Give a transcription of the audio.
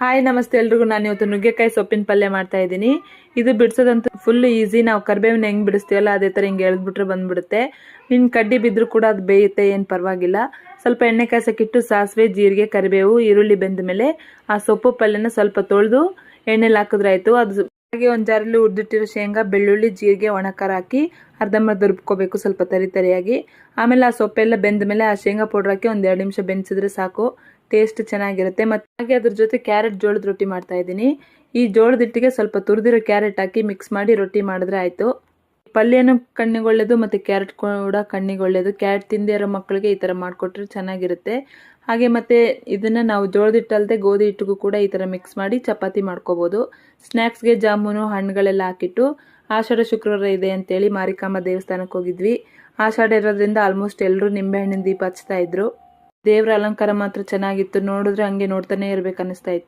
Hi ನಮಸ್ತೆ ಎಲ್ರಿಗೂ. ನಾನು ಇವತ್ತು ನುಗ್ಗೆಕಾಯಿ ಸೊಪ್ಪಿನ ಪಲ್ಯ ಮಾಡ್ತಾ ಇದ್ದೀನಿ. ಇದು ಬಿಡಿಸೋದಂತೂ ಫುಲ್ ಈಸಿ. ನಾವು ಕರಿಬೇವಿನ ಹೆಂಗೆ ಬಿಡಿಸ್ತೀವಲ್ಲ ಅದೇ ಥರ ಹಿಂಗೆ ಎಳೆದ್ಬಿಟ್ರೆ ಬಂದ್ಬಿಡುತ್ತೆ. ಇನ್ನು ಕಡ್ಡಿ ಬಿದ್ದರೂ ಕೂಡ ಅದು ಬೇಯುತ್ತೆ, ಏನು ಪರವಾಗಿಲ್ಲ. ಸ್ವಲ್ಪ ಎಣ್ಣೆ ಕಾಸಕ್ಕಿಟ್ಟು ಸಾಸಿವೆ, ಜೀರಿಗೆ, ಕರಿಬೇವು, ಈರುಳ್ಳಿ ಬೆಂದ ಮೇಲೆ ಆ ಸೊಪ್ಪು ಪಲ್ಯನ ಸ್ವಲ್ಪ ತೊಳೆದು ಎಣ್ಣೆಲಿ ಹಾಕಿದ್ರಾಯ್ತು. ಅದು ಹಾಗೆ ಒಂದು ಜಾರಲ್ಲಿ ಹುರಿದಿಟ್ಟಿರೋ ಶೇಂಗಾ, ಬೆಳ್ಳುಳ್ಳಿ, ಜೀರಿಗೆ, ಒಣಖಾರ ಹಾಕಿ ಅರ್ಧಂಬರ್ಧ ರುಬ್ಕೋಬೇಕು ಸ್ವಲ್ಪ ತರಿಯಾಗಿ. ಆಮೇಲೆ ಆ ಸೊಪ್ಪೆಲ್ಲ ಬೆಂದ ಮೇಲೆ ಆ ಶೇಂಗಾ ಪೌಡ್ರ್ ಹಾಕಿ ಒಂದು 2 ನಿಮಿಷ ಬೆಂಚಿದ್ರೆ ಸಾಕು. ಟೇಸ್ಟ್ ಚೆನ್ನಾಗಿರುತ್ತೆ. ಮತ್ತು ಹಾಗೆ ಅದ್ರ ಜೊತೆ ಕ್ಯಾರೆಟ್ ಜೋಳದ ರೊಟ್ಟಿ ಮಾಡ್ತಾ ಇದ್ದೀನಿ. ಈ ಜೋಳದ ಹಿಟ್ಟಿಗೆ ಸ್ವಲ್ಪ ತುರಿದಿರೋ ಕ್ಯಾರೆಟ್ ಹಾಕಿ ಮಿಕ್ಸ್ ಮಾಡಿ ರೊಟ್ಟಿ ಮಾಡಿದ್ರೆ ಆಯಿತು. ಪಲ್ಯನೂ ಕಣ್ಣಿಗೆ ಒಳ್ಳೆಯದು ಮತ್ತು ಕ್ಯಾರೆಟ್ ಕೂಡ ಕಣ್ಣಿಗೆ ಒಳ್ಳೆಯದು. ಕ್ಯಾರೆಟ್ ತಿಂದೇ ಇರೋ ಮಕ್ಕಳಿಗೆ ಈ ಥರ ಮಾಡಿಕೊಟ್ರೆ ಚೆನ್ನಾಗಿರುತ್ತೆ. ಹಾಗೆ ಮತ್ತು ಇದನ್ನು ನಾವು ಜೋಳದ ಹಿಟ್ಟು ಅಲ್ಲದೆ ಗೋಧಿ ಹಿಟ್ಟಿಗೂ ಕೂಡ ಈ ಥರ ಮಿಕ್ಸ್ ಮಾಡಿ ಚಪಾತಿ ಮಾಡ್ಕೋಬೋದು. ಸ್ನ್ಯಾಕ್ಸ್ಗೆ ಜಾಮೂನು ಹಣ್ಣುಗಳೆಲ್ಲ ಹಾಕಿಟ್ಟು ಆಷಾಢ ಶುಕ್ರವಾರ ಇದೆ ಅಂತೇಳಿ ಮಾರಿಕಾಂಬ ದೇವಸ್ಥಾನಕ್ಕೆ ಹೋಗಿದ್ವಿ. ಆಷಾಢ ಇರೋದ್ರಿಂದ ಆಲ್ಮೋಸ್ಟ್ ಎಲ್ಲರೂ ನಿಂಬೆಹಣ್ಣಿನ ದೀಪ ಹಚ್ತಾ ಇದ್ರು. ದೇವರ ಅಲಂಕಾರ ಮಾತ್ರ ಚೆನ್ನಾಗಿತ್ತು. ನೋಡಿದ್ರೆ ಹಂಗೆ ನೋಡ್ತಾನೆ ಇರ್ಬೇಕು ಅನ್ನಿಸ್ತಾ ಇತ್ತು.